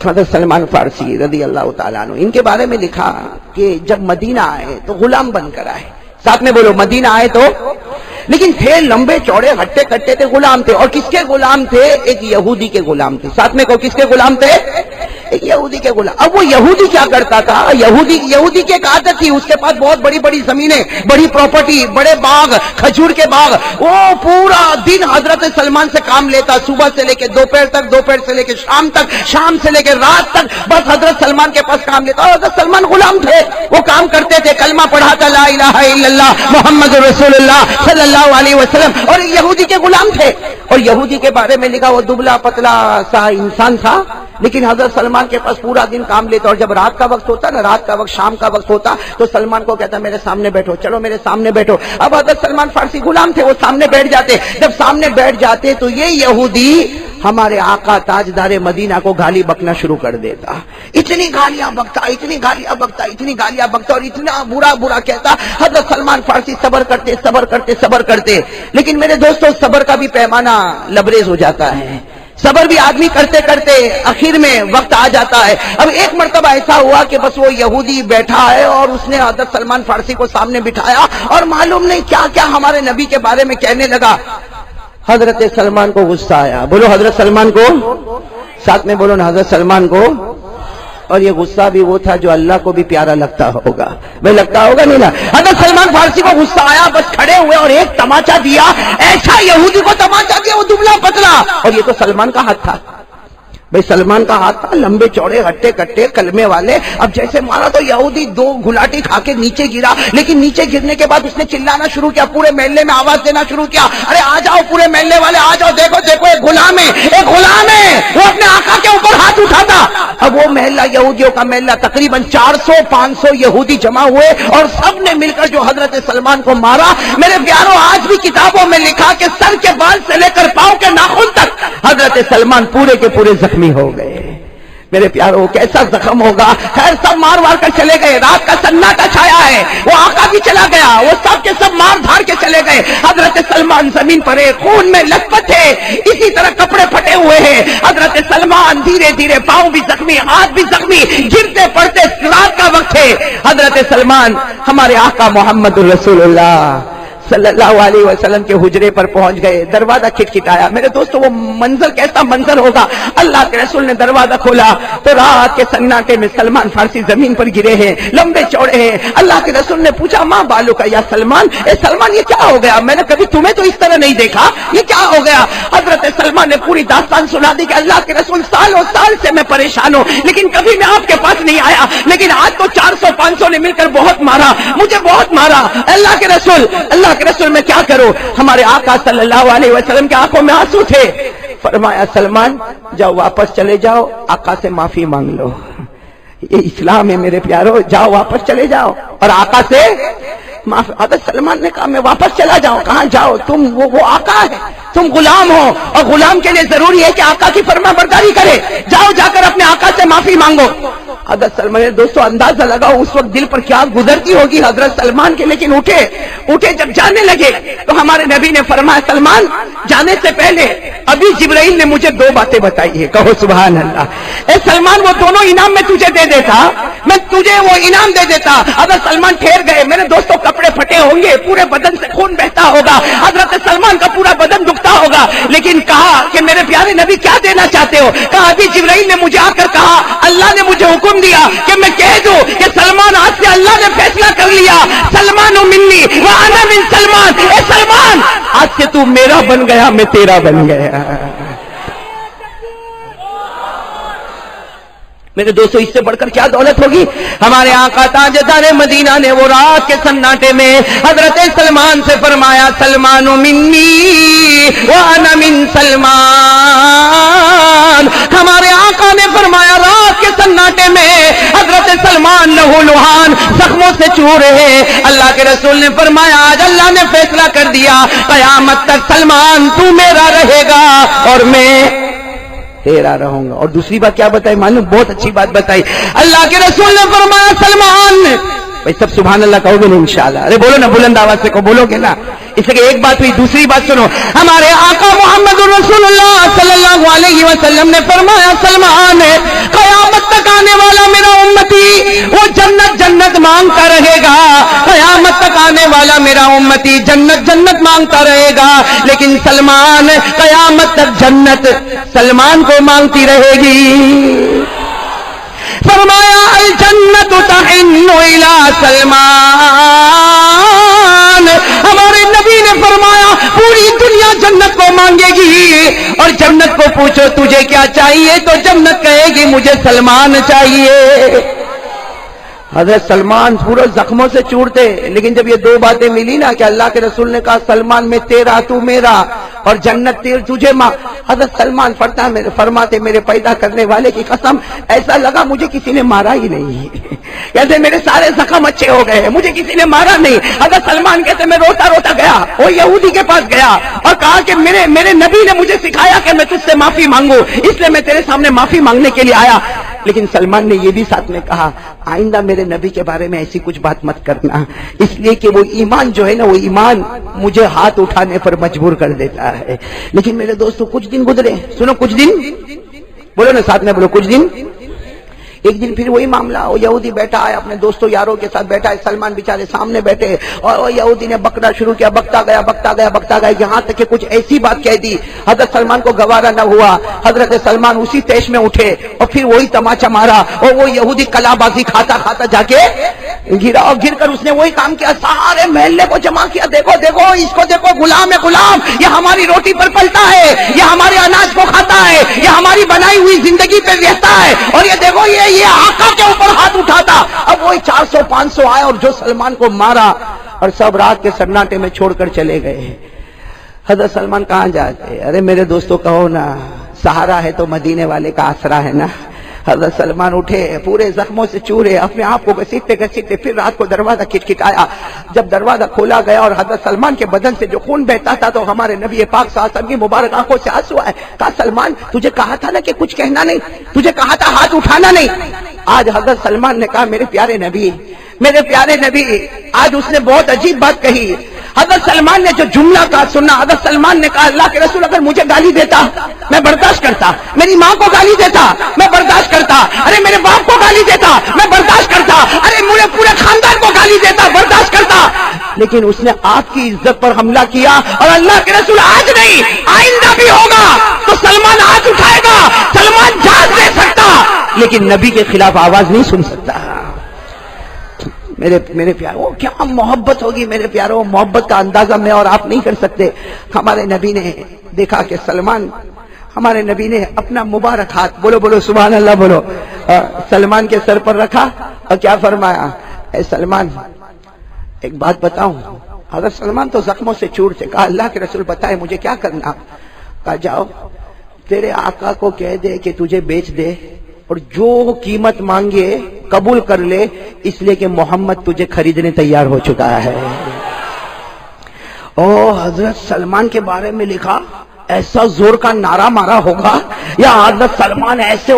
حضرت سلمان فارسی رضی اللہ تعالیٰ عنہ، ان کے بارے میں لکھا کہ جب مدینہ آئے تو غلام بن کر آئے. ساتھ میں بولو، مدینہ آئے تو، لیکن تھے لمبے چوڑے ہٹے کٹے تھے، غلام تھے. اور کس کے غلام تھے؟ ایک یہودی کے غلام تھے. ساتھ میں کو کس کے غلام تھے؟ ایک یہودی کے غلام. اب وہ یہودی کیا کرتا تھا؟ یہودی کی ایک عادت تھی، اس کے پاس بہت بڑی بڑی زمینیں، بڑی پراپرٹی، بڑے باغ، کھجور کے باغ. وہ پورا دن حضرت سلمان سے کام لیتا، صبح سے لے کے دوپہر تک، دوپہر سے لے کے شام تک، شام سے لے کے رات تک، بس حضرت سلمان کے پاس کام لیتا. اور حضرت سلمان غلام تھے، وہ کام کرتے تھے، کلمہ پڑھاتا لا الہ الا اللہ محمد رسول اللہ صلی اللہ علیہ وسلم. اور یہودی کے غلام تھے. اور یہودی کے بارے میں لکھا وہ دبلا پتلا سا انسان تھا، لیکن حضرت سلمان کے پاس پورا دن کام لیتا. اور جب رات کا وقت ہوتا نا، رات کا وقت، شام کا وقت ہوتا، تو سلمان کو کہتا میرے سامنے بیٹھو، چلو میرے سامنے بیٹھو. اب حضرت سلمان فارسی غلام تھے، وہ سامنے بیٹھ جاتے. جب سامنے بیٹھ جاتے تو یہ یہودی ہمارے آقا تاجدار مدینہ کو گالی بکنا شروع کر دیتا. اتنی گالیاں بکتا، اتنی گالیاں بکتا، اتنی گالیاں بکتا، اور اتنا برا برا کہتا. حضرت سلمان فارسی صبر کرتے صبر کرتے صبر کرتے. لیکن میرے دوستو، صبر کا بھی پیمانہ لبریز ہو جاتا ہے. صبر بھی آدمی کرتے کرتے آخر میں وقت آ جاتا ہے. اب ایک مرتبہ ایسا ہوا کہ بس وہ یہودی بیٹھا ہے اور اس نے حضرت سلمان فارسی کو سامنے بٹھایا اور معلوم نہیں کیا کیا ہمارے نبی کے بارے میں کہنے لگا. حضرت سلمان کو غصہ آیا. بولو حضرت سلمان کو، ساتھ میں بولو نا حضرت سلمان کو. اور یہ غصہ بھی وہ تھا جو اللہ کو بھی پیارا لگتا ہوگا. بھائی لگتا ہوگا نہیں نا؟ حضرت سلمان فارسی کو غصہ آیا، بس کھڑے ہوئے اور ایک تماچا دیا. ایسا یہودی کو تماچا دیا، وہ دبلا پتلا. اور یہ تو سلمان کا ہاتھ تھا. بھئی سلمان کا ہاتھ تھا، لمبے چوڑے ہٹے کٹے کلمے والے. اب جیسے مارا تو یہودی دو گھلاٹی کھا کے نیچے گرا. لیکن نیچے گرنے کے بعد اس نے چلانا شروع کیا، پورے محلے میں آواز دینا شروع کیا، ارے آ جاؤ پورے محلے والے آ جاؤ، دیکھو دیکھو ایک غلام ہے، ایک غلام ہے. وہ اپنے آقا کے اوپر ہاتھ اٹھاتا. اب وہ محلہ یہودیوں کا محلہ، تقریباً 400-500 یہودی جمع ہوئے اور سب نے مل کر جو حضرت سلمان کو مارا. میرے پیاروں، آج بھی کتابوں میں لکھا کہ سر کے بال سے لے کر پاؤں کے ناخن تک حضرت سلمان پورے کے پورے زخمی ہو گئے. میرے پیاروں، کیسا زخم ہوگا. خیر سب مار وار کر چلے گئے. رات کا سناٹا چھایا ہے. وہ آقا بھی چلا گیا، وہ سب کے سب مار دھاڑ کے چلے گئے. حضرت سلمان زمین پر ہے، خون میں لت پت ہے، اسی طرح کپڑے پھٹے ہوئے ہیں. حضرت سلمان دھیرے دھیرے، پاؤں بھی زخمی، ہاتھ بھی زخمی، گرتے پڑتے. رات کا وقت ہے. حضرت سلمان ہمارے آقا محمد رسول اللہ صلی اللہ علیہ وسلم کے حجرے پر پہنچ گئے. دروازہ کھٹکھٹایا. میرے دوستو، وہ منظر کیسا منظر ہوگا. اللہ کے رسول نے دروازہ کھولا تو رات کے سناٹے میں سلمان فارسی زمین پر گرے ہیں، لمبے چوڑے ہیں. اللہ کے رسول نے پوچھا ماں بالو کا یا سلمان، اے سلمان یہ کیا ہو گیا؟ میں نے کبھی تمہیں تو اس طرح نہیں دیکھا، یہ کیا ہو گیا؟ حضرت سلمان نے پوری داستان سنا دی کہ اللہ کے رسول سالوں سال سے میں پریشان ہوں، لیکن کبھی میں آپ کے پاس نہیں آیا. لیکن آج تو 400-500 نے مل کر بہت مارا، مجھے بہت مارا. اللہ کے رسول میں کیا کروں؟ ہمارے آقا صلی اللہ علیہ وسلم کے آنکھوں میں آنسو تھے. فرمایا سلمان جاؤ واپس چلے جاؤ، آقا سے معافی مانگ لو. یہ اسلام ہے میرے پیارو. جاؤ واپس چلے جاؤ اور آقا سے معافی. حضرت سلمان نے کہا میں واپس چلا جاؤں؟ کہاں جاؤ؟ تم وہ آقا ہے، تم غلام ہو، اور غلام کے لیے ضروری ہے کہ آقا کی فرما برداری کرے. جاؤ جا کر اپنے آقا سے معافی مانگو. حضرت سلمان نے دوستو اندازہ لگاؤ اس وقت دل پر کیا گزرتی ہوگی حضرت سلمان کے. لیکن اٹھے جب جانے لگے تو ہمارے نبی نے فرمایا سلمان جانے سے پہلے ابھی جبرائیل نے مجھے 2 باتیں بتائی ہے. کہو سبحان اللہ. اے سلمان وہ دونوں انعام میں تجھے دے دیتا، میں تجھے وہ انعام دے دیتا. حضرت سلمان ٹھہر گئے. میرے دوستوں کپڑے پھٹے ہوں گے، پورے بدن سے خون بہتا ہوگا، حضرت سلمان کا پورا بدن دکھتا ہوگا. لیکن کہا کہ میرے پیارے نبی کیا دینا چاہتے ہو؟ کہا ابھی جبرائیل نے مجھے آ کر کہا، اللہ نے مجھے حکم دیا کہ میں کہہ دوں کہ سلمان آج سے اللہ نے فیصلہ کر لیا، سلمان منی وانا من سلمان. اے سلمان آج سے تو میرا بن گیا، میں تیرا بن گیا. میرے دوستو اس سے بڑھ کر کیا دولت ہوگی. ہمارے آقا تاجدار مدینہ نے وہ رات کے سناٹے میں حضرت سلمان سے فرمایا سلمان منی وانا من سلمان. ہمارے آقا نے فرمایا رات کے سناٹے میں حضرت سلمان لہو لہان زخموں سے چور ہے. اللہ کے رسول نے فرمایا آج اللہ نے فیصلہ کر دیا، قیامت تک سلمان تو میرا رہے گا اور میں تیرا رہوں گا. اور دوسری بات کیا بتائی معلوم؟ بہت اچھی بات بتائی. اللہ کے رسول نے فرمایا سلمان، بھائی سب سبحان اللہ کہو گے نا انشاءاللہ؟ ارے بولو نا بلند آواز سے کو بولو گے نا. اس لیے ایک بات ہوئی، دوسری بات سنو. ہمارے آقا محمد رسول اللہ صلی اللہ علیہ وسلم نے فرمایا سلمان جنت جنت مانگتا رہے گا، قیامت تک آنے والا میرا امتی جنت جنت مانگتا رہے گا، لیکن سلمان قیامت تک جنت سلمان کو مانگتی رہے گی۔ فرمایا الجنت تحن الی سلمان، ہمارے نبی نے فرمایا پوری دنیا جنت کو مانگے گی، اور جنت کو پوچھو تجھے کیا چاہیے تو جنت کہے گی مجھے سلمان چاہیے۔ حضرت سلمان پورے زخموں سے چورتے، لیکن جب یہ دو باتیں ملی نا کہ اللہ کے رسول نے کہا سلمان میں تیرا تو میرا اور جنت تجھے ماں، حضرت سلمان فرماتے میرے پیدا کرنے والے کی قسم ایسا لگا مجھے کسی نے مارا ہی نہیں، کہتے میرے سارے زخم اچھے ہو گئے، مجھے کسی نے مارا نہیں۔ حضرت سلمان کہتے میں روتا روتا گیا وہ یہودی کے پاس گیا اور کہا کہ میرے نبی نے مجھے سکھایا کہ میں تجھ سے معافی مانگوں، اس لیے میں تیرے سامنے معافی مانگنے کے لیے آیا۔ لیکن سلمان نے یہ بھی ساتھ میں کہا آئندہ میرے نبی کے بارے میں ایسی کچھ بات مت کرنا، اس لیے کہ وہ ایمان جو ہے نا وہ ایمان مجھے ہاتھ اٹھانے پر مجبور کر دیتا ہے۔ لیکن میرے دوستو کچھ دن گزرے، سنو کچھ دن، بولو نا ساتھ میں بولو کچھ دن۔ ایک دن پھر وہی معاملہ، وہ یہودی بیٹھا ہے اپنے دوستوں یاروں کے ساتھ بیٹھا ہے، سلمان بیچارے سامنے بیٹھے اور وہ یہودی نے بکنا شروع کیا، بکتا گیا یہاں تک کہ کچھ ایسی بات کہہ دی حضرت سلمان کو گوارا نہ ہوا۔ حضرت سلمان اسی تیش میں اٹھے اور پھر وہی تماچا مارا اور وہ یہودی کلا بازی کھاتا جا کے گرا، اور گر کر اس نے وہی کام کیا، سارے محلے کو جمع کیا، دیکھو دیکھو اس کو دیکھو، غلام ہے غلام، یہ ہماری روٹی پر پلتا ہے، یہ ہمارے اناج کو کھاتا ہے، یہ ہماری بنائی ہوئی زندگی پہ رہتا ہے، اور یہ دیکھو یہ آقا کے اوپر ہاتھ اٹھاتا۔ اب وہی 400-500 آئے اور جو سلمان کو مارا اور سب رات کے سناٹے میں چھوڑ کر چلے گئے۔ حضرت سلمان کہاں جاتے؟ ارے میرے دوستوں کہو نا سہارا ہے تو مدینے والے کا آسرا ہے نا۔ حضرت سلمان اٹھے پورے زخموں سے چورے، اپنے آپ کو گھسیٹتے پھر رات کو دروازہ کھٹکھٹایا۔ جب دروازہ کھولا گیا اور حضرت سلمان کے بدن سے جو خون بہتا تھا تو ہمارے نبی پاک صلی اللہ علیہ وسلم کی مبارک آنکھوں سے آنسو آئے۔ کہا سلمان تجھے کہا تھا نا کہ کچھ کہنا نہیں، تجھے کہا تھا ہاتھ اٹھانا نہیں۔ آج حضرت سلمان نے کہا میرے پیارے نبی آج اس نے بہت عجیب بات کہی۔ حضرت سلمان نے جو جملہ کہا سننا، حضرت سلمان نے کہا اللہ کے رسول اگر مجھے گالی دیتا میں برداشت کرتا، میری ماں کو گالی دیتا میں برداشت کرتا، ارے میرے باپ کو گالی دیتا میں برداشت کرتا، ارے مجھے پورے خاندان کو گالی دیتا برداشت کرتا، لیکن اس نے آپ کی عزت پر حملہ کیا، اور اللہ کے رسول آج نہیں آئندہ بھی ہوگا تو سلمان ہاتھ اٹھائے گا، سلمان جان دے سکتا لیکن نبی کے خلاف آواز نہیں سن سکتا۔ میرے پیاروں کیا محبت ہوگی میرے پیاروں، محبت کا اندازہ میں اور آپ نہیں کر سکتے۔ ہمارے نبی نے دیکھا کہ سلمان، ہمارے نبی نے اپنا مبارک ہاتھ بولو سبحان اللہ بولو سلمان کے سر پر رکھا اور کیا فرمایا، اے سلمان ایک بات بتاؤں۔ حضرت سلمان تو زخموں سے چور تھے، کہا اللہ کے رسول بتائے مجھے کیا کرنا۔ کہا جاؤ تیرے آقا کو کہہ دے کہ تجھے بیچ دے اور جو قیمت مانگے قبول کر لے، اس لیے کہ محمد تجھے خریدنے تیار ہو چکا ہے۔ حضرت سلمان کے بارے میں لکھا ایسا زور کا نعرہ مارا ہوگا یا حضرت سلمان ایسے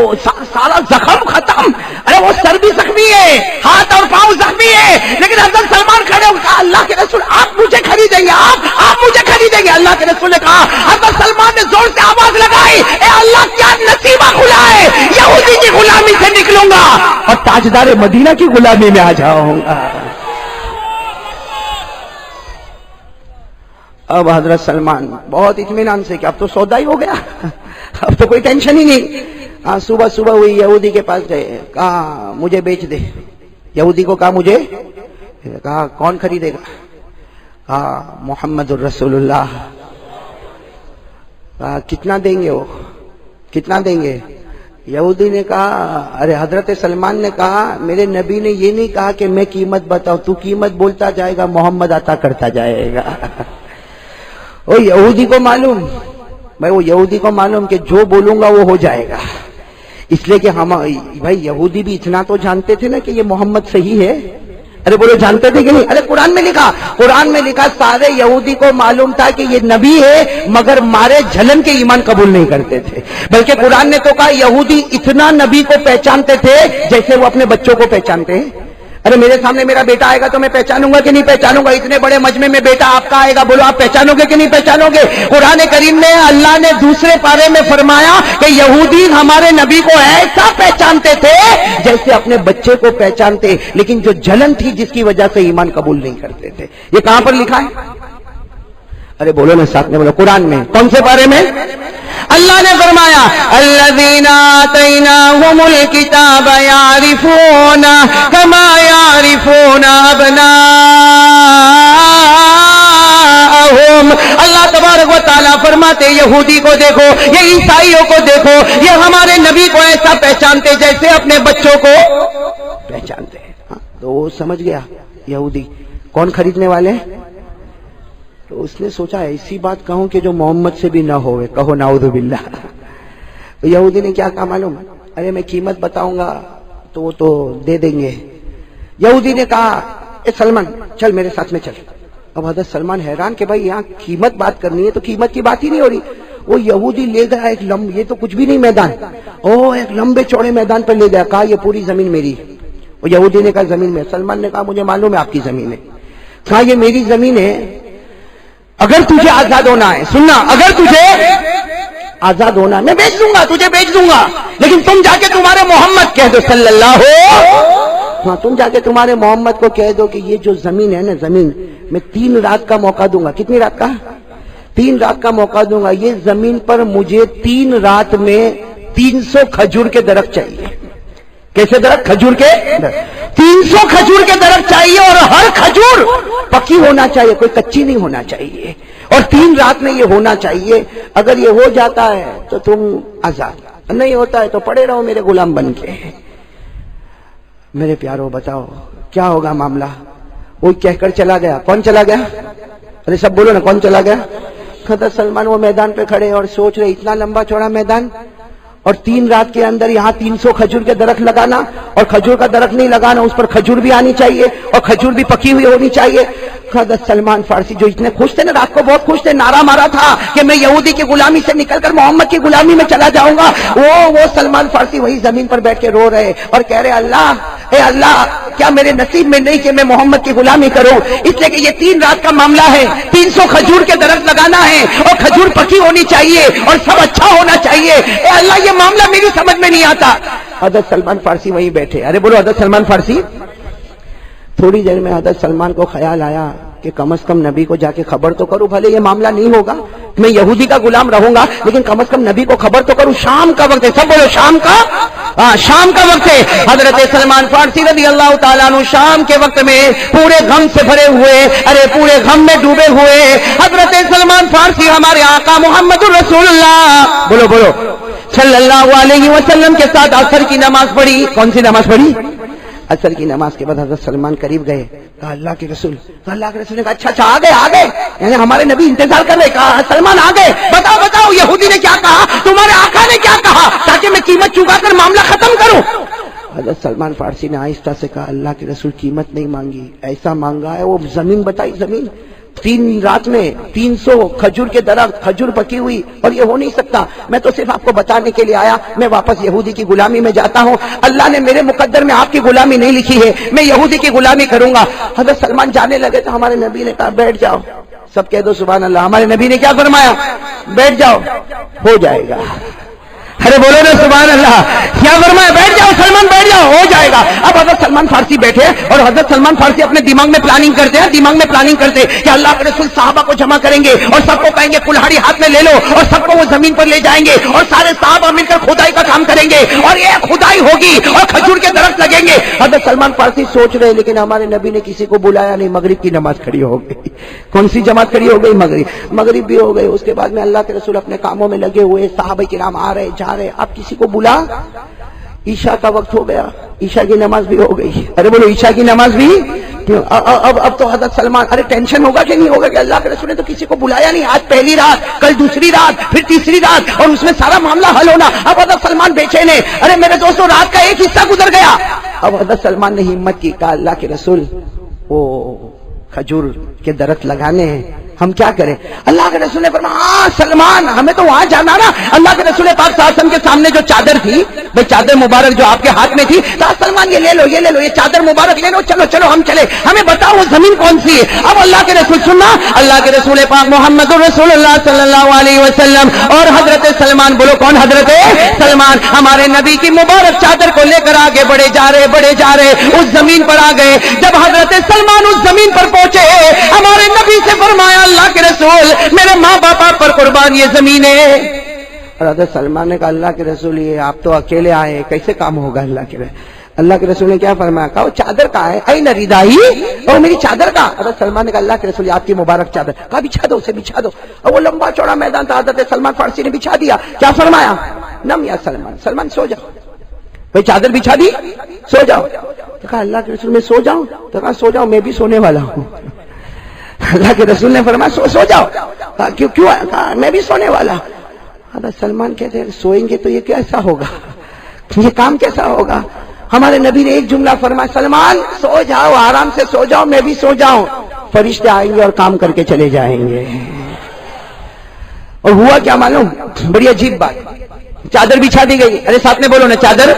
سارا زخم ختم، ارے وہ سر بھی زخمی ہے، ہاتھ اور پاؤں زخمی ہے، لیکن حضرت سلمان کھڑے ہو کہا اللہ کے رسول آپ مجھے خریدیں گے، آپ مجھے خریدیں گے۔ اللہ کے رسول نے کہا، حضرت سلمان نے زور سے آواز لگائی، اے اللہ کیا نصیبہ کھلا ہے، یہودی کی غلامی سے نکلوں گا اور تاجدار مدینہ کی غلامی میں آ جاؤں گا۔ اب حضرت سلمان بہت اطمینان سے کہ اب تو سودا ہی ہو گیا، اب تو کوئی ٹینشن ہی نہیں۔ صبح وہی یہودی کے پاس گئے، کہا مجھے بیچ دے۔ یہودی کو کہا مجھے، کہا کون خریدے گا؟ کہا محمد الرسول اللہ۔ کہا کتنا دیں گے وہ، کتنا دیں گے؟ یہودی نے کہا ارے حضرت سلمان نے کہا میرے نبی نے یہ نہیں کہا کہ میں قیمت بتاؤں، تو قیمت بولتا جائے گا محمد عطا کرتا جائے گا۔ وہ یہودی کو معلوم، یہودی کو معلوم کہ جو بولوں گا وہ ہو جائے گا، اس لیے کہ ہم بھائی یہودی بھی اتنا تو جانتے تھے نا کہ یہ محمد صحیح ہے۔ ارے بولو جانتے تھے کہ نہیں؟ ارے قرآن میں لکھا سارے یہودی کو معلوم تھا کہ یہ نبی ہے، مگر مارے جھلن کے ایمان قبول نہیں کرتے تھے، بلکہ قرآن نے تو کہا یہودی اتنا نبی کو پہچانتے تھے جیسے وہ اپنے بچوں کو پہچانتے ہیں۔ ارے میرے سامنے میرا بیٹا آئے گا تو میں پہچانوں گا کہ نہیں پہچانوں گا؟ اتنے بڑے مجمع میں بیٹا آپ کا آئے گا، بولو آپ پہچانو گے کہ نہیں پہچانو گے؟ قرآن کریم میں اللہ نے دوسرے پارے میں فرمایا کہ یہودی ہمارے نبی کو ایسا پہچانتے تھے جیسے اپنے بچے کو پہچانتے، لیکن جو جلن تھی جس کی وجہ سے ایمان قبول نہیں کرتے تھے. یہ کہاں پر لکھا ہے؟ ارے بولو نا ساتھ میں بولو. قرآن میں. کون سے بارے میں؟ اللہ نے فرمایا الذین آتیناہم الکتاب یعرفون کما یعرفون ابناءہم. اللہ تبارک و تعالیٰ فرماتے یہودی کو دیکھو، یہ عیسائیوں کو دیکھو، یہ ہمارے نبی کو ایسا پہچانتے جیسے اپنے بچوں کو پہچانتے ہیں. تو وہ سمجھ گیا یہودی کون خریدنے والے ہیں. تو اس نے سوچا ایسی بات کہوں کہ جو محمد سے بھی نہ ہوئے. کہو نعوذ باللہ. تو یہودی نے کیا کہا معلوم؟ ارے میں قیمت بتاؤں گا تو وہ تو دے دیں گے. یہودی نے کہا اے سلمان چل میرے ساتھ میں چل. اب حضرت سلمان حیران کہ بھائی یہاں قیمت بات کرنی ہے تو قیمت کی بات ہی نہیں ہو رہی. وہ یہودی لے گیا ایک یہ تو کچھ بھی نہیں میدان، ایک لمبے چوڑے میدان پر لے گیا. کہا یہ پوری زمین میری. وہ یہودی نے کہا زمین میں. سلمان نے کہا مجھے معلوم ہے آپ کی زمین ہے. کہا یہ میری زمین ہے، اگر تجھے آزاد ہونا ہے، سننا، اگر تجھے آزاد ہونا ہے میں بیچ دوں گا، تجھے بیچ دوں گا، لیکن تم جا کے تمہارے محمد کہہ دو صلی اللہ ہو. ہاں تم جا کے تمہارے محمد کو کہہ دو کہ یہ جو زمین ہے نا، زمین میں 3 رات کا موقع دوں گا. کتنی رات کا؟ 3 رات کا موقع دوں گا. یہ زمین پر مجھے 3 رات میں 300 کھجور کے درخت چاہیے. کیسے درخت؟ کھجور کے 300 کھجور کے درخت چاہیے، اور ہر کھجور پکی ہونا چاہیے، کوئی کچی نہیں ہونا چاہیے، اور 3 رات میں یہ ہونا چاہیے. اگر یہ ہو جاتا ہے تو تم آزاد، نہیں ہوتا ہے تو پڑے رہو میرے غلام بن کے. میرے پیارو بتاؤ کیا ہوگا معاملہ؟ وہ کہہ کر چلا گیا. کون چلا گیا؟ ارے سب بولو نا کون چلا گیا؟ حضرت سلمان وہ میدان پہ کھڑے اور سوچ رہے اتنا لمبا چوڑا میدان، اور 3 رات کے اندر یہاں 300 کھجور کے درخت لگانا، اور کھجور کا درخت نہیں لگانا، اس پر کھجور بھی آنی چاہیے اور کھجور بھی پکی ہوئی ہونی چاہیے. حضرت سلمان فارسی جو اتنے خوش تھے نا، رات کو بہت خوش تھے، نعرہ مارا تھا کہ میں یہودی کی غلامی سے نکل کر محمد کی غلامی میں چلا جاؤں گا. وہ سلمان فارسی وہی زمین پر بیٹھ کے رو رہے اور کہہ رہے اللہ اے اللہ کیا میرے نصیب میں نہیں کہ میں محمد کی غلامی کروں. اس لیے کہ یہ 3 رات کا معاملہ ہے، 300 کھجور کے درخت لگانا ہے، اور کھجور پکی ہونی چاہیے اور سب اچھا ہونا چاہیے. اے اللہ یہ معاملہ میری سمجھ میں نہیں آتا. حضرت سلمان فارسی وہیں بیٹھے. ارے بولو حضرت سلمان فارسی. تھوڑی دیر میں حضرت سلمان کو خیال آیا کہ کم از کم نبی کو جا کے خبر تو کروں. بھلے یہ معاملہ نہیں ہوگا، میں یہودی کا غلام رہوں گا، لیکن کم از کم نبی کو خبر تو کروں. شام کا وقت ہے. سب بولو شام کا. شام کا وقت ہے. حضرت سلمان فارسی رضی اللہ تعالیٰ عنہ شام کے وقت میں پورے غم سے بھرے ہوئے، ارے پورے غم میں ڈوبے ہوئے حضرت سلمان فارسی ہمارے آقا محمد الرسول اللہ بولو بولو صلی اللہ علیہ وسلم کے ساتھ عصر کی نماز پڑھی. کون سی نماز پڑھی؟ عصر کی نماز کے بعد حضرت سلمان قریب گئے. کہا اللہ کے رسول. تو اللہ کے رسول نے کہا اچھا آ گئے، یعنی ہمارے نبی انتظار کر رہے. کہا سلمان آ گئے. بتاؤ یہودی نے کیا کہا، تمہارے آقا نے کیا کہا، تاکہ میں قیمت چکا کر معاملہ ختم کروں. حضرت سلمان فارسی نے آہستہ سے کہا اللہ کے رسول قیمت نہیں مانگی، ایسا مانگا ہے وہ زمین بتائی. زمین 3 رات میں 300 کھجور کے درخت، کھجور پکی ہوئی، اور یہ ہو نہیں سکتا. میں تو صرف آپ کو بتانے کے لیے آیا، میں واپس یہودی کی غلامی میں جاتا ہوں. اللہ نے میرے مقدر میں آپ کی غلامی نہیں لکھی ہے، میں یہودی کی غلامی کروں گا. حضرت سلمان جانے لگے تو ہمارے نبی نے کہا بیٹھ جاؤ. سب کہہ دو سبحان اللہ. ہمارے نبی نے کیا فرمایا؟ بیٹھ جاؤ، ہو جائے گا. ارے بولو نا سبحان اللہ. کیا فرمایا؟ بیٹھ جاؤ سلمان، بیٹھ جاؤ، ہو جائے گا. اب حضرت سلمان فارسی بیٹھے اور حضرت سلمان فارسی اپنے دماغ میں پلاننگ کرتے کہ اللہ کے رسول صحابہ کو جمع کریں گے اور سب کو کہیں گے کلہاڑی ہاتھ میں لے لو، اور سب کو وہ زمین پر لے جائیں گے اور سارے صحابہ مل کر کھدائی کا کام کریں گے اور یہ کھدائی ہوگی اور کھجور کے درخت لگیں گے. حضرت سلمان فارسی سوچ رہے، لیکن ہمارے نبی نے کسی کو بلایا نہیں. مغرب کی نماز کھڑی ہو گئی. کون سی جماعت کھڑی ہو گئی؟ مغرب بھی ہو گئی. اس کے بعد میں اللہ کے رسول اپنے کاموں میں لگے ہوئے، صحابہ کرام آ رہے جا رہے. آپ کسی کو بلا. عشاء کا وقت ہو گیا، عشاء کی نماز بھی ہو گئی. ارے بولو عشاء کی نماز بھی. اب تو حضرت سلمان ارے ٹینشن ہوگا کہ نہیں ہوگا کہ اللہ کے رسول نے تو کسی کو بلایا نہیں. آج پہلی رات، کل دوسری رات، پھر تیسری رات، اور اس میں سارا معاملہ حل ہونا. اب حضرت سلمان بے چین ہے. ارے میرے دوستوں رات کا ایک حصہ گزر گیا. اب حضرت سلمان نے ہمت کی. کہا اللہ کے رسول وہ کھجور کے درخت لگانے ہیں، ہم کیا کریں؟ اللہ کے رسول نے فرمایا ہاں سلمان ہمیں تو وہاں جانا نا. اللہ کے رسول پاک صلی اللہ علیہ وسلم کے سامنے جو چادر تھی، بھئی چادر مبارک جو آپ کے ہاتھ میں تھی، کہا سلمان یہ لے لو، یہ چادر مبارک لے لو، چلو ہم چلے. ہمیں بتاؤ وہ زمین کون سی ہے. اب اللہ کے رسول سننا، اللہ کے رسول پاک محمد رسول اللہ صلی اللہ علیہ وسلم اور حضرت سلمان، بولو کون؟ حضرت سلمان ہمارے نبی کی مبارک چادر کو لے کر آگے آگے بڑھے جا رہے اس زمین پر آ گئے. جب حضرت سلمان اس زمین پر پہنچے ہمارے نبی سے فرمایا اللہ کے رسول میرے ماں باپ پر قربان یہ زمین ہے. اور حضرت سلمان نے کہا اللہ کے رسول یہ آپ تو اکیلے آئے کیسے کام ہوگا. اللہ کے رسول نے کیا فرمایا کہا وہ چادر کہاں ہے این ردائی اور میری چادر کا. حضرت سلمان نے کہا اللہ کے رسول آپ کی مبارک چادر. کہا بچھا دو اسے بچھا دو. اور وہ لمبا چوڑا میدان تھا حضرت سلمان فارسی نے بچھا دیا. کیا فرمایا نم یا سلمان سو جاؤ. بھائی چادر بچھا دی سو جاؤ. تو کہا اللہ کے رسول میں سو جاؤں. تو کہا سو جاؤ میں بھی سونے والا ہوں. اللہ کے رسول نے فرمایا سو جاؤ. کہا کیوں کہا میں بھی سونے والا. حضرت سلمان کہتے ہیں سوئیں گے تو یہ کیسا ہوگا یہ کام کیسا ہوگا. ہمارے نبی نے ایک جملہ فرمایا سلمان سو جاؤ آرام سے سو جاؤ میں بھی سو جاؤں. فرشتے آئیں گے اور کام کر کے چلے جائیں گے. اور ہوا کیا معلوم بڑی عجیب بات چادر بچھا دی گئی. ارے ساتھ میں بولو نا چادر.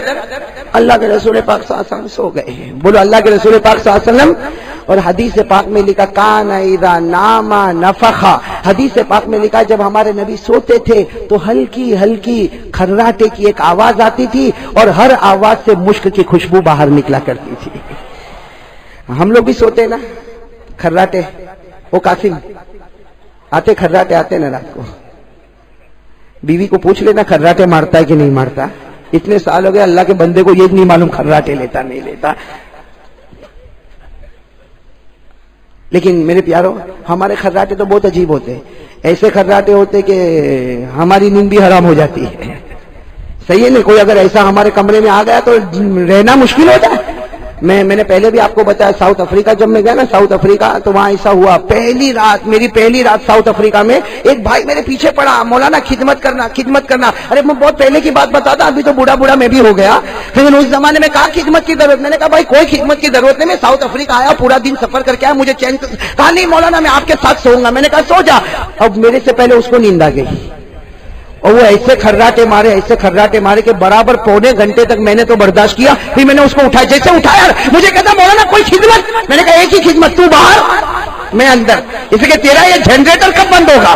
اللہ کے رسول پاک صلی اللہ علیہ وسلم سو گئے. بولو اللہ کے رسول پاک صلی اللہ علیہ وسلم. اور حدیث پاک میں لکھا کان اذا نام نفخا. حدیث پاک میں لکھا جب ہمارے نبی سوتے تھے تو ہلکی ہلکی کھرراٹے کی ایک آواز آتی تھی اور ہر آواز سے مشک کی خوشبو باہر نکلا کرتی تھی. ہم لوگ بھی سوتے نا کھرراٹے. وہ قاسم آتے کھرراٹے آتے نا رات کو. بیوی کو پوچھ لینا کھرراٹے مارتا ہے کہ نہیں مارتا. اتنے سال ہو گئے اللہ کے بندے کو یہ نہیں معلوم کھرراٹے لیتا نہیں لیتا. لیکن میرے پیارو ہمارے کھرراٹے تو بہت عجیب ہوتے. ایسے کھرراٹے ہوتے کہ ہماری نیند بھی حرام ہو جاتی ہے. صحیح ہے نا. کوئی اگر ایسا ہمارے کمرے میں آ گیا تو رہنا مشکل ہوتا ہے. میں نے پہلے بھی آپ کو بتایا ساؤتھ افریقہ جب میں گیا نا ساؤتھ افریقہ تو وہاں ایسا ہوا میری پہلی رات ساؤتھ افریقہ میں ایک بھائی میرے پیچھے پڑا مولانا خدمت کرنا. ارے میں بہت پہلے کی بات بتاتا ابھی تو بوڑھا میں بھی ہو گیا. لیکن اس زمانے میں کہا خدمت کی ضرورت. میں نے کہا بھائی کوئی خدمت کی ضرورت نہیں. میں ساؤتھ افریقہ آیا پورا دن سفر کر کے آیا مجھے چین. کہا نہیں مولانا میں آپ کے ساتھ سوؤں گا. میں نے کہا سو جا. اب میرے سے پہلے اس کو نیند آ گئی اور وہ ایسے کھرراٹے مارے کہ برابر پونے گھنٹے تک میں نے تو برداشت کیا. پھر میں نے اس کو اٹھایا. جیسے اٹھایا مجھے کہتا مولانا کوئی خدمت. میں نے کہا ایک ہی خدمت تو باہر میں اندر. اس لیے تیرا یہ جنریٹر کب بند ہوگا.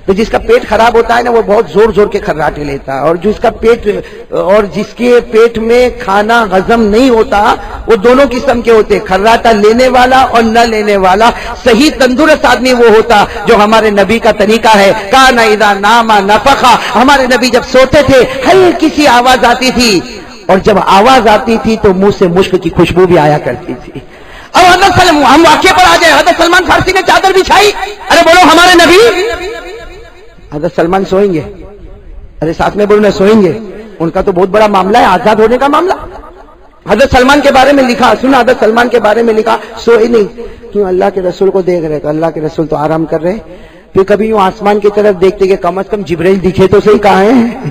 تو جس کا پیٹ خراب ہوتا ہے نا وہ بہت زور کے کھرراٹے لیتا ہے. اور جس کے پیٹ میں کھانا ہضم نہیں ہوتا وہ دونوں قسم کے ہوتے. کھرراٹا لینے والا اور نہ لینے والا. صحیح تندرست آدمی وہ ہوتا جو ہمارے نبی کا طریقہ ہے. کان اذا نام نفخا. ہمارے نبی جب سوتے تھے ہلکی سی آواز آتی تھی اور جب آواز آتی تھی تو منہ سے مشک کی خوشبو بھی آیا کرتی تھی. اب حضرت سلمان ہم واقعے پر آ جائے. حضرت سلمان فارسی نے چادر بچھائی. ارے بولو ہمارے نبی. حضرت سلمان سوئیں گے. ارے ساتھ میں بولنا سوئیں گے. ان کا تو بہت بڑا معاملہ ہے آزاد ہونے کا معاملہ. حضرت سلمان کے بارے میں لکھا سنا. حضرت سلمان کے بارے میں لکھا سوئے نہیں. کیوں اللہ کے رسول کو دیکھ رہے تو اللہ کے رسول تو آرام کر رہے. پھر کبھی یوں آسمان کی طرف دیکھتے کہ کم از کم جبرائیل دکھے تو صحیح کہاں ہیں.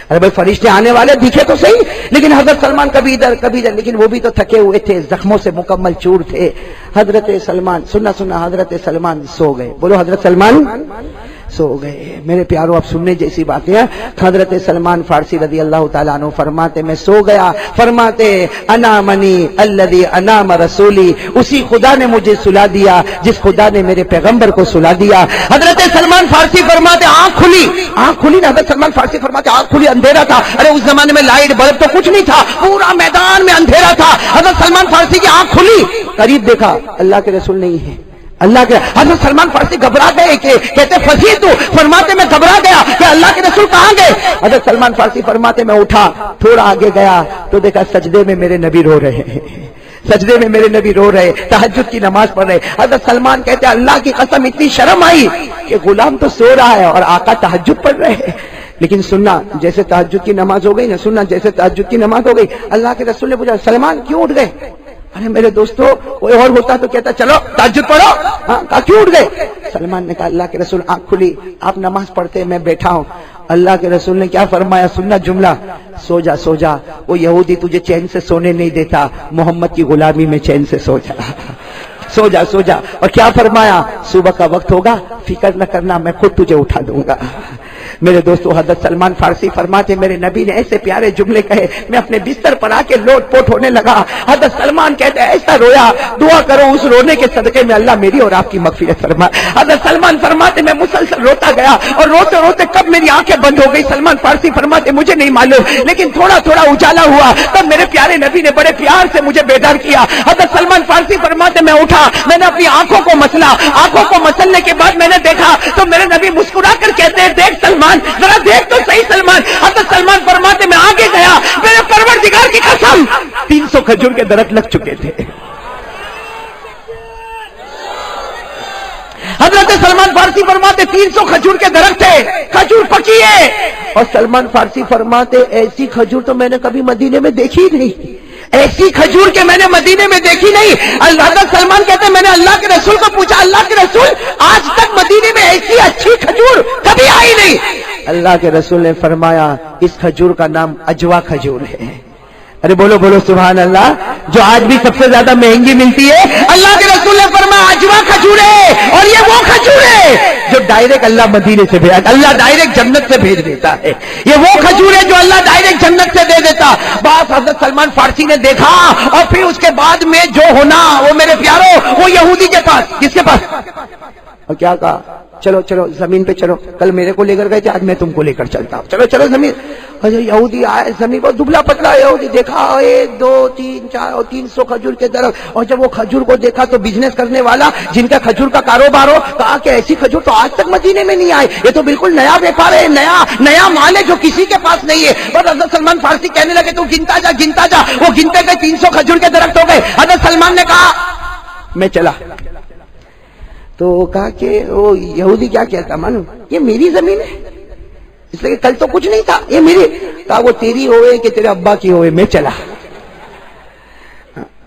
ارے بھائی فرشتے آنے والے دکھے تو صحیح. لیکن حضرت سلمان کبھی ادھر لیکن وہ بھی تو تھکے ہوئے تھے زخموں سے مکمل چور تھے. حضرت سلمان سننا حضرت سلمان سو گئے. بولو حضرت سلمان سو گئے. میرے پیاروں اب سننے جیسی باتیں ہیں. حضرت سلمان فارسی رضی اللہ تعالیٰ عنہ فرماتے میں سو گیا. فرماتے انامنی الذی انام رسولی. اسی خدا نے مجھے سلا دیا جس خدا نے میرے پیغمبر کو سلا دیا. حضرت سلمان فارسی فرماتے آنکھ کھلی نا. حضرت سلمان فارسی فرماتے آنکھ کھلی. اندھیرا تھا. ارے اس زمانے میں لائٹ بلب تو کچھ نہیں تھا. پورا میدان میں اندھیرا تھا. حضرت سلمان فارسی کی آنکھ کھلی. قریب دیکھا اللہ کے رسول نہیں ہے. اللہ کے حضرت سلمان فارسی گھبرا گئے کہ کہتے فصیح تو. فرماتے میں گھبرا گیا کہ اللہ کے رسول کہاں گئے. حضرت سلمان فارسی فرماتے میں اٹھا تھوڑا آگے گیا تو دیکھا سجدے میں میرے نبی رو رہے تہجد کی نماز پڑھ رہے. حضرت سلمان کہتے اللہ کی قسم اتنی شرم آئی کہ غلام تو سو رہا ہے اور آقا تہجد پڑھ رہے ہیں. لیکن سننا جیسے تہجد کی نماز ہو گئی اللہ کے رسول نے پوچھا سلمان کیوں اٹھ گئے. ارے میرے دوستو کوئی اور ہوتا تو کہتا چلو تہجد پڑھو. کہا کیوں اٹھ گئے. سلمان نے کہا اللہ کے رسول آنکھ کھلی آپ نماز پڑھتے میں بیٹھا ہوں. اللہ کے رسول نے کیا فرمایا سننا جملہ سو جا. وہ یہودی تجھے چین سے سونے نہیں دیتا. محمد کی غلامی میں چین سے سو جا. اور کیا فرمایا صبح کا وقت ہوگا فکر نہ کرنا میں خود تجھے اٹھا دوں گا. میرے دوستو حضرت سلمان فارسی فرماتے میرے نبی نے ایسے پیارے جملے کہے، میں اپنے بستر پر آ کے لوٹ پوٹ ہونے لگا۔ حضرت سلمان کہتے ایسا رویا، دعا کرو اس رونے کے صدقے میں اللہ میری اور آپ کی مغفرت فرمائے۔ حضرت سلمان فرماتے میں مسلسل روتا گیا اور روتے روتے کب میری آنکھیں بند ہو گئی، سلمان فارسی فرماتے مجھے نہیں معلوم، لیکن تھوڑا تھوڑا اجالا ہوا، تب میرے پیارے نبی نے بڑے پیار سے مجھے بیدار کیا۔ حضرت سلمان فارسی فرماتے میں اٹھا، میں نے اپنی آنکھوں کو مسلا، آنکھوں کو مسلنے کے بعد میں نے دیکھا تو میرے نبی مسکرا کر کہتے ہیں دیکھ سلمان، ذرا دیکھ تو صحیح سلمان۔ حضرت سلمان فرماتے میں آگے گیا، میرے پروردگار کی قسم 300 کھجور کے درخت لگ چکے تھے۔ حضرت سلمان فارسی فرماتے 300 کھجور کے درخت تھے، کھجور پکی ہے، اور سلمان فارسی فرماتے ایسی کھجور تو میں نے کبھی مدینے میں دیکھی نہیں، ایسی کھجور کے میں نے مدینے میں دیکھی نہیں۔ حضرت سلمان کہتے ہیں میں نے اللہ کے رسول کو پوچھا، اللہ کے رسول آج تک مدینے میں ایسی اچھی کھجور کبھی آئی نہیں۔ اللہ کے رسول نے فرمایا اس کھجور کا نام اجوا کھجور ہے۔ ارے بولو بولو سبحان اللہ، جو آج بھی سب سے زیادہ مہنگی ملتی ہے، اللہ کے رسول نے فرمایا اجوا کھجور ہے، اور یہ وہ کھجور ہے جو ڈائریکٹ اللہ مدینے سے بھیج، اللہ ڈائریکٹ جنت سے بھیج دیتا ہے، یہ وہ کھجور ہے جو اللہ ڈائریکٹ جنت سے دے دیتا۔ بس حضرت سلمان فارسی نے دیکھا، اور پھر اس کے بعد میں جو ہونا وہ میرے پیاروں وہ یہودی کے پاس، کس کے پاس، اور کیا کہا چلو چلو زمین پہ چلو، کل میرے کو لے کر گئے تھے آج میں تم کو لے کر چلتا ہوں، چلو چلو زمین۔ یہودی آئے زمین پر، دبلا پتلا یہودی، دیکھا 1 2 3 4 اور 300 کھجور کے درخت، اور جب وہ کھجور کو دیکھا تو بزنس کرنے والا جن کا کھجور کا کاروبار ہو، کہا کہ ایسی کھجور تو آج تک مدینے میں نہیں آئی، یہ تو بالکل نیا ویپار ہے، نیا مال ہے جو کسی کے پاس نہیں ہے۔ بس حضرت سلمان فارسی کہنے لگے تو گنتا جا، وہ گنتے گئے 300 کھجور کے درخت ہو گئے۔ حضرت سلمان نے کہا میں چلا، تو کہا کہ وہ یہودی کیا کہتا مانو یہ میری زمین ہے، اس لیے کل تو کچھ نہیں تھا، یہ میری، کہا وہ تیری ہوئے کہ تیرے ابا کی ہوئے میں چلا،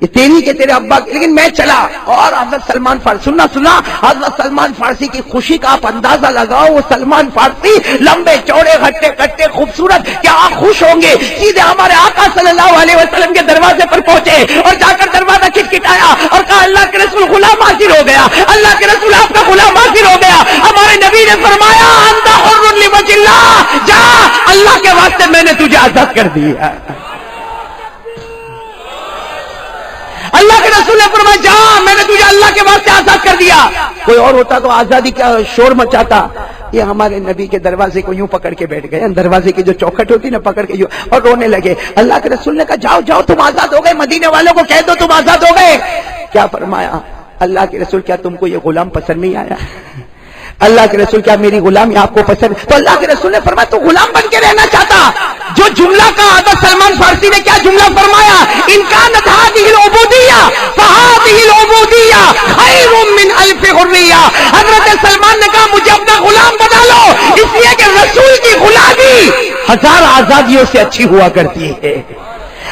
یہ تیری کہ تیرے ابا کی، لیکن میں چلا۔ اور حضرت سلمان فارسی سننا حضرت سلمان فارسی کی خوشی کا آپ اندازہ لگاؤ، وہ سلمان فارسی لمبے چوڑے ہٹے کٹے خوبصورت، کیا آپ خوش ہوں گے، سیدھے ہمارے آقا صلی اللہ علیہ وسلم کے دروازے پر پہنچے اور جا کر دروازہ کھٹکھٹایا اور کہا اللہ کے رسول غلام حاضر ہو گیا، اللہ کے رسول آپ کا غلام حاضر ہو گیا۔ ہمارے نبی نے فرمایا انت حر لوجه اللہ، جا اللہ کے واسطے میں نے تجھے آزاد کر دیا۔ اللہ کے رسول نے فرمایا جا میں نے تجھے اللہ کے واسطے آزاد کر دیا۔ کوئی اور ہوتا تو آزادی کیا شور مچاتا، یہ ہمارے نبی کے دروازے کو یوں پکڑ کے بیٹھ گئے، دروازے کی جو چوکھٹ ہوتی نا پکڑ کے یوں، اور رونے لگے۔ اللہ کے رسول نے کہا جاؤ جاؤ تم آزاد ہو گئے، مدینے والوں کو کہہ دو تم آزاد ہو گئے۔ کیا فرمایا اللہ کے رسول، کیا تم کو یہ غلام پسند نہیں آیا؟ اللہ کے رسول کیا میری غلامی آپ کو پسند؟ تو اللہ کے رسول نے فرمایا تو غلام بن کے رہنا چاہتا؟ جو جملہ کا حضرت سلمان فارسی نے کیا جملہ فرمایا، ان کانت هذه العبودیہ فهذه العبودیہ خیر من الف حریہ۔ حضرت سلمان نے کہا مجھے اپنا غلام بنا لو، اس لیے کہ رسول کی غلامی 1000 آزادیوں سے اچھی ہوا کرتی ہے،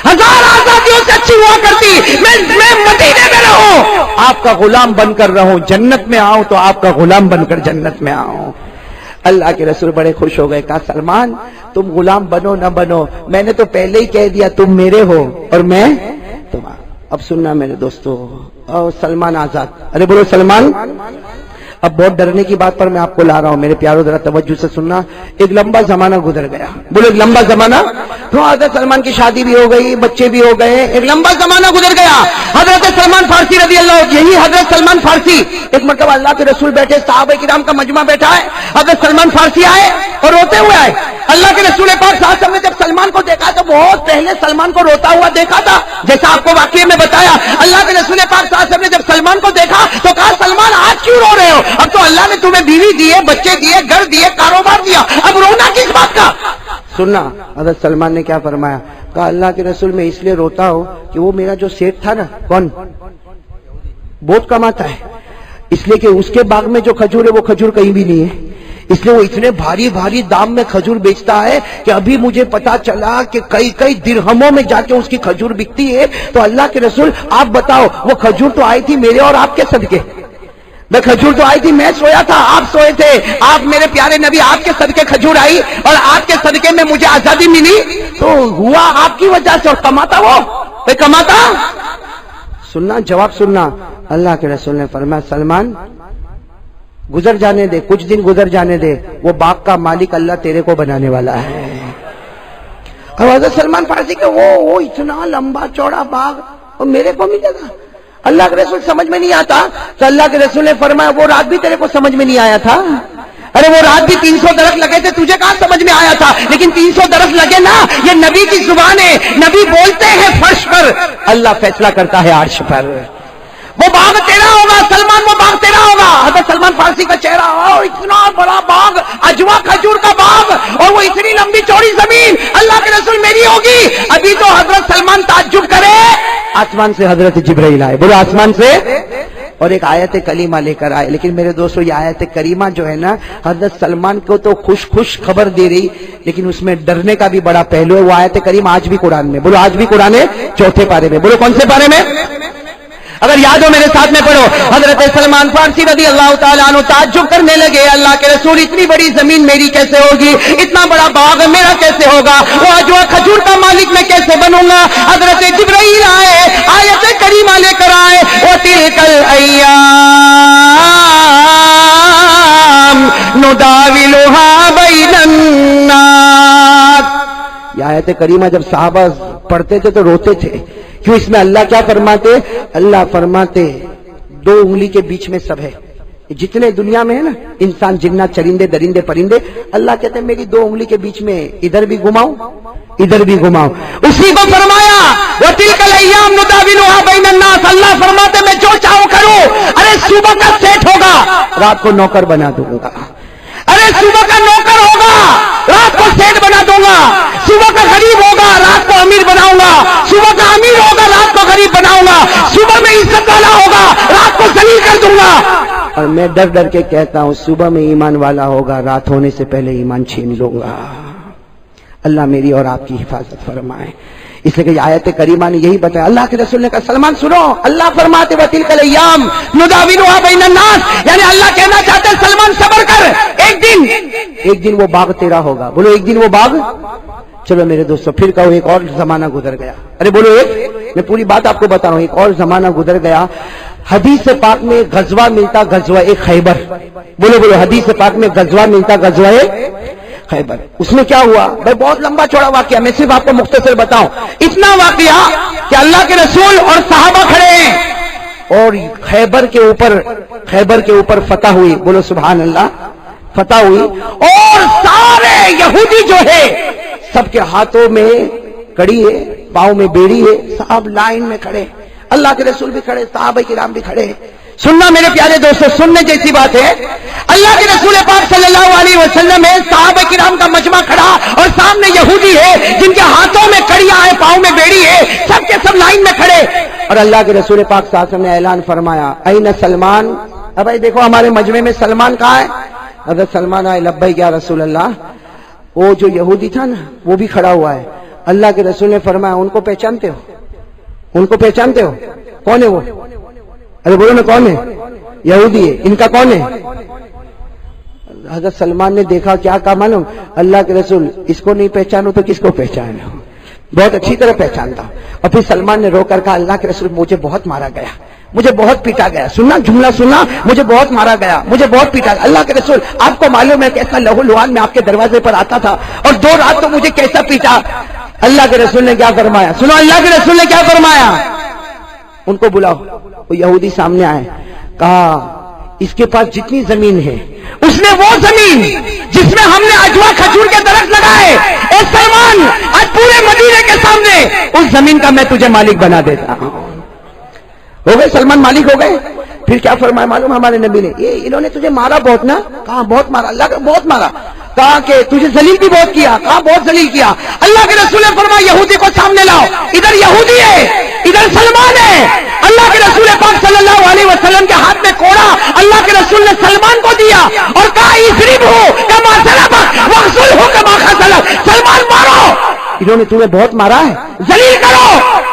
1000 آزادیوں سے اچھی ہوا کرتی۔ میں مدینے میں رہوں، آپ کا غلام بن کر رہوں، جنت میں آؤں تو آپ کا غلام بن کر جنت میں آؤں۔ اللہ کے رسول بڑے خوش ہو گئے، کہا سلمان تم غلام بنو نہ بنو، میں نے تو پہلے ہی کہہ دیا تم میرے ہو اور میں تمہارا۔ اب سننا میرے دوستو، اور سلمان آزاد، ارے بولو سلمان۔ اب بہت ڈرنے کی بات پر میں آپ کو لا رہا ہوں میرے پیاروں، ذرا توجہ سے سننا۔ ایک لمبا زمانہ گزر گیا، بولو ایک لمبا زمانہ، تو حضرت سلمان کی شادی بھی ہو گئی، بچے بھی ہو گئے، ایک لمبا زمانہ گزر گیا۔ حضرت سلمان فارسی رضی اللہ عنہ، یہی حضرت سلمان فارسی، ایک مرتبہ اللہ کے رسول بیٹھے، صحابہ کرام کا مجمع بیٹھا ہے، حضرت سلمان فارسی آئے اور روتے ہوئے آئے۔ اللہ کے رسول پاک صلی اللہ علیہ وسلم نے جب سلمان کو دیکھا تو بہت پہلے سلمان کو روتا ہوا دیکھا تھا، جیسا آپ کو واقعے میں بتایا۔ اللہ کے رسول پاک صلی اللہ علیہ وسلم نے جب سلمان کو دیکھا تو کہا سلمان آج کیوں رو رہے ہو؟ اب تو اللہ نے تمہیں بیوی دیے، بچے دیے، گھر دیے، کاروبار دیا، اب رونا کس بات کا؟ سننا حضرت سلمان نے کیا فرمایا، کہا اللہ کے رسول میں اس لیے روتا ہوں کہ وہ میرا جو سیٹ تھا نا، کون بہت کماتا ہے، اس لیے کہ اس کے باغ میں جو کھجور ہے وہ کھجور کہیں بھی نہیں ہے، اس لیے وہ اتنے بھاری بھاری دام میں کھجور بیچتا ہے کہ ابھی مجھے پتا چلا کہ کئی درہموں میں جا کے اس کی کھجور بکتی ہے۔ تو اللہ کے رسول آپ بتاؤ، وہ کھجور تو آئی تھی میرے اور آپ کے صدقے، میں کھجور تو آئی تھی، میں سویا تھا آپ سوئے تھے، آپ میرے پیارے نبی آپ کے صدقے کھجور آئی اور آپ کے صدقے میں مجھے آزادی ملی، تو ہوا آپ کی وجہ سے، اور کماتا وہ کماتا۔ سننا جواب سننا، اللہ کے رسول نے فرمایا سلمان گزر جانے دے، کچھ دن گزر جانے دے، وہ باغ کا مالک اللہ تیرے کو بنانے والا ہے۔ اور حضرت سلمان فارسی کہ وہ اتنا لمبا چوڑا باغ اور میرے کو ملے گا؟ اللہ کے رسول سمجھ میں نہیں آتا تو اللہ کے رسول نے فرمایا وہ رات بھی تیرے کو سمجھ میں نہیں آیا تھا؟ ارے وہ رات بھی 300 درخت لگے تھے، تجھے کہاں سمجھ میں آیا تھا؟ لیکن 300 درخت لگے نا، یہ نبی کی زبان ہے، نبی بولتے ہیں فرش پر، اللہ فیصلہ کرتا ہے عرش پر۔ وہ باغ تیرا ہوگا سلمان، وہ باغ تیرا ہوگا۔ حضرت سلمان فارسی کا چہرہ، اتنا بڑا باغ، اجوا کھجور کا باغ، اور وہ اتنی لمبی چوڑی زمین، اللہ کے رسول میری ہوگی؟ ابھی تو حضرت سلمان تعجب کرے، آسمان سے حضرت جبرائیل آئے، بولو آسمان سے، اور ایک آیت کریمہ لے کر آئے۔ لیکن میرے دوستو یہ آیت کریمہ جو ہے نا، حضرت سلمان کو تو خوش خبر دے رہی، لیکن اس میں ڈرنے کا بھی بڑا پہلو ہے۔ وہ آیت کریمہ آج بھی قرآن میں، بولو آج بھی قرآن ہے، 4 پارے میں، بولو کون سے پارے میں؟ اگر یاد ہو میرے ساتھ میں پڑھو۔ حضرت سلمان فارسی رضی اللہ تعالیٰ عنہ تعجب کرنے لگے، اللہ کے رسول اتنی بڑی زمین میری کیسے ہوگی؟ اتنا بڑا باغ میرا کیسے ہوگا؟ وہ اجوا کھجور کا مالک میں کیسے بنوں گا؟ حضرت جبرائیل آئے، آیت کریمہ لے کر آئے، وَتِلْكَ الْأَيَّامُ نُدَاوِلُهَا بَيْنَ النَّاسِ۔ یہ آیت کریمہ جب صحابہ پڑھتے تھے تو روتے تھے، کیوں؟ اس میں اللہ کیا فرماتے؟ اللہ فرماتے 2 انگلی کے بیچ میں سب ہے، جتنے دنیا میں ہے نا انسان، جنات، چرندے، درندے، پرندے، اللہ کہتے ہیں میری 2 انگلی کے بیچ میں ادھر بھی گھماؤں ادھر بھی گھماؤں۔ اسی کو فرمایا وَتِلْكَ الْأَيَّامُ نُدَاوِلُهَا بَيْنَ النَّاسِ، اللہ فرماتے میں جو چاہوں کروں۔ ارے صبح کا سیٹ ہوگا، رات کو نوکر بنا دوں گا۔ ارے صبح کا نوکر ہوگا، رات کو سیٹ بنا دوں گا۔ صبح کا غریب ہوگا، رات کو امیر بناؤں گا۔ صبح کا امیر ہوگا، رات کو غریب بناؤں گا۔ صبح میں عزت والا ہوگا، رات کو ذلیل کر دوں گا۔ اور میں ڈر ڈر کے کہتا ہوں صبح میں ایمان والا ہوگا، رات ہونے سے پہلے ایمان چھین لوں گا۔ اللہ میری اور آپ کی حفاظت فرمائے۔ اس لیے کہ آیت کریمہ نے یہی بتایا۔ اللہ کے رسول نے کہا سلمان سنو، اللہ فرماتے وَتِلْكَ الْأَيَّامُ نُدَاوِلُهَا بَيْنَ النَّاسِ، یعنی اللہ کہنا چاہتے ہیں سلمان صبر کر، ایک دن وہ باغ تیرا ہوگا۔ بولو ایک دن وہ باغ۔ چلو میرے دوستو پھر کہو ایک اور زمانہ گزر گیا۔ ارے بولو میں پوری بات آپ کو بتا رہا ہوں، ایک اور زمانہ گزر گیا۔ حدیث پاک میں غزوہ ملتا، غزوہ خیبر۔ بولو حدیث پاک میں غزوہ ملتا، غزوہ خیبر۔ اس میں کیا ہوا بھائی؟ بہت لمبا چوڑا واقعہ، میں صرف آپ کو مختصر بتاؤں۔ اتنا واقعہ کہ اللہ کے رسول اور صحابہ کھڑے ہیں اور خیبر کے اوپر فتح ہوئی۔ بولو سبحان اللہ، فتح ہوئی، اور سارے یہودی جو ہے سب کے ہاتھوں میں کڑی ہے، پاؤں میں بیڑی ہے، صاحب لائن میں کھڑے، اللہ کے رسول بھی کھڑے، صحابہ کرام بھی کھڑے۔ سننا میرے پیارے دوستو، سننے جیسی بات ہے۔ اللہ کے رسول پاک صلی اللہ علیہ وسلم ہے، صحابہ کرام کا مجمع کھڑا، اور سامنے یہودی ہے جن کے ہاتھوں میں کڑیاں ہیں، پاؤں میں بیڑی ہے، سب کے سب لائن میں کھڑے۔ اور اللہ کے رسول پاک صلی اللہ علیہ وسلم نے اعلان فرمایا این سلمان۔ اب بھائی دیکھو ہمارے مجمع میں سلمان کہاں ہے؟ حضرت سلمان آئے، لبیک یا رسول اللہ۔ وہ جو یہودی تھا نا وہ بھی کھڑا ہوا ہے۔ اللہ کے رسول نے فرمایا ان کو پہچانتے ہو؟ ان کو پہچانتے ہو؟ کون ہے وہ؟ ارے بولو نا کون ہے؟ یہودی ہے۔ ان کا کون ہے؟ حضرت سلمان نے دیکھا، کیا کہا معلوم؟ اللہ کے رسول اس کو نہیں پہچانو تو کس کو پہچانو؟ بہت اچھی طرح پہچانتا۔ اور پھر سلمان نے رو کر کہا اللہ کے رسول مجھے بہت مارا گیا، مجھے بہت پیٹا گیا۔ سننا جملہ سننا، مجھے بہت مارا گیا، مجھے بہت پیٹا گیا۔ اللہ کے رسول آپ کو معلوم ہے کیسا لہو لہان میں آپ کے دروازے پر آتا تھا، اور 2 رات تو مجھے کیسا پیٹا۔ اللہ کے رسول نے کیا فرمایا؟ سنو اللہ کے رسول نے کیا فرمایا؟ ان کو بلاؤ۔ وہ یہودی سامنے آئے، کہا اس کے پاس جتنی زمین ہے اس نے وہ زمین جس میں ہم نے اجوا کھجور کے درخت لگائے، اے سلمان آج پورے مدینے کے سامنے اس زمین کا میں تجھے مالک بنا دیتا ہوں۔ ہو گئے سلمان مالک ہو گئے۔ پھر کیا فرمایا معلوم ہمارے نبی نے؟ یہ انہوں نے تجھے مارا بہت نا؟ کہاں بہت مارا، اللہ کا بہت مارا۔ کہا کہ تجھے ذلیل بھی بہت کیا، کہاں بہت ذلیل کیا۔ اللہ کے رسول نے فرمایا یہودی کو سامنے لاؤ، ادھر یہودی ہے ادھر سلمان ہے۔ اللہ کے رسول پاک صلی اللہ علیہ وسلم کے ہاتھ میں کوڑا اللہ کے رسول نے سلمان کو دیا اور کہا اضربہ کما ضربک واغسلہ کما غسل۔ سلمان مارو، انہوں نے تمہیں بہت مارا ہے، ذلیل کرو،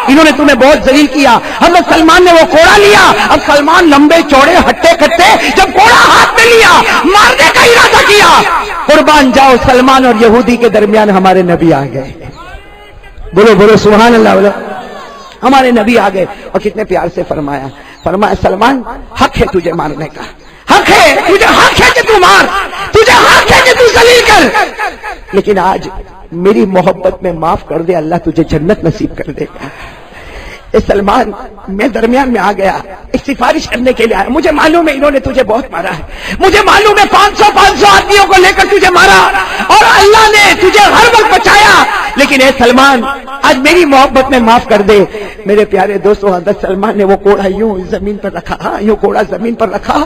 انہوں نے تمہیں بہت ذلیل کیا۔ حضرت سلمان نے وہ کوڑا لیا۔ اب سلمان لمبے چوڑے ہٹے کٹے، جب کوڑا ہاتھ میں لیا مارنے کا ارادہ کیا، قربان جاؤ سلمان اور یہودی کے درمیان ہمارے نبی آ گئے۔ بولو بولو سبحان اللہ، بولو ہمارے نبی آ گئے اور کتنے پیار سے فرمایا سلمان حق ہے تجھے مارنے کا، حق تجھے حق ہے کہ تو مار، تجھے حق ہے کہ تو ذلیل کر، لیکن آج میری محبت میں معاف کر دے، اللہ تجھے جنت نصیب کر دے گا۔ اے سلمان، میں درمیان میں آ گیا، ایک سفارش کرنے کے لیے آیا، مجھے معلوم ہے انہوں نے تجھے بہت مارا ہے، مجھے معلوم ہے 500 آدمیوں کو لے کر تجھے مارا اور اللہ نے تجھے ہر وقت بچایا، لیکن اے سلمان آج میری محبت میں معاف کر دے۔ میرے پیارے دوستو، حضرت سلمان نے وہ کوڑا یوں زمین پر رکھا، یوں کوڑا زمین پر رکھا،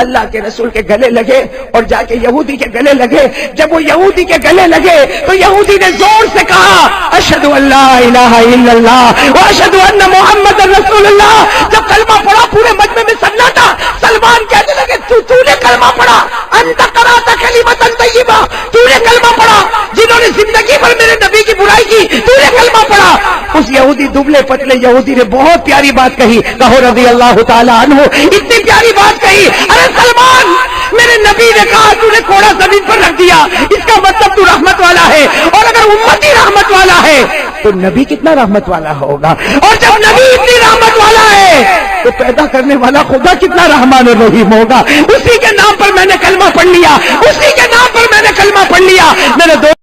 اللہ کے رسول کے گلے لگے اور جا کے یہودی کے گلے لگے۔ جب وہ یہودی کے گلے لگے تو یہودی نے زور سے کہا اشہد ان لا الہ الا اللہ واشہد ان محمد رسول اللہ۔ جب کلمہ پڑھا پورے مجمع میں سناٹا، سلمان کہنے لگے تو نے کلمہ پڑھا، انت قرأت کلمۃ طیبہ، تو نے کلمہ پڑھا، جنہوں نے زندگی بھر میرے نبی کی برائی کی تو نے کلمہ پڑھا۔ اس یہودی دبلے پتلے یہودی نے بہت پیاری بات کہی، کہو رضی اللہ تعالی عنہ، اتنی پیاری بات کہی، ارے سلمان میرے نبی نے کہا تو نے کوڑا زمین پر رکھ دیا، اس کا مطلب تو رحمت والا ہے، اور اگر امتی رحمت والا ہے تو نبی کتنا رحمت والا ہوگا، اور جب نبی اتنی رحمت والا ہے تو پیدا کرنے والا خدا کتنا رحمان الرحیم ہوگا۔ اسی کے نام پر میں نے کلمہ پڑھ لیا، اسی کے نام پر میں نے کلمہ پڑھ لیا۔ میرے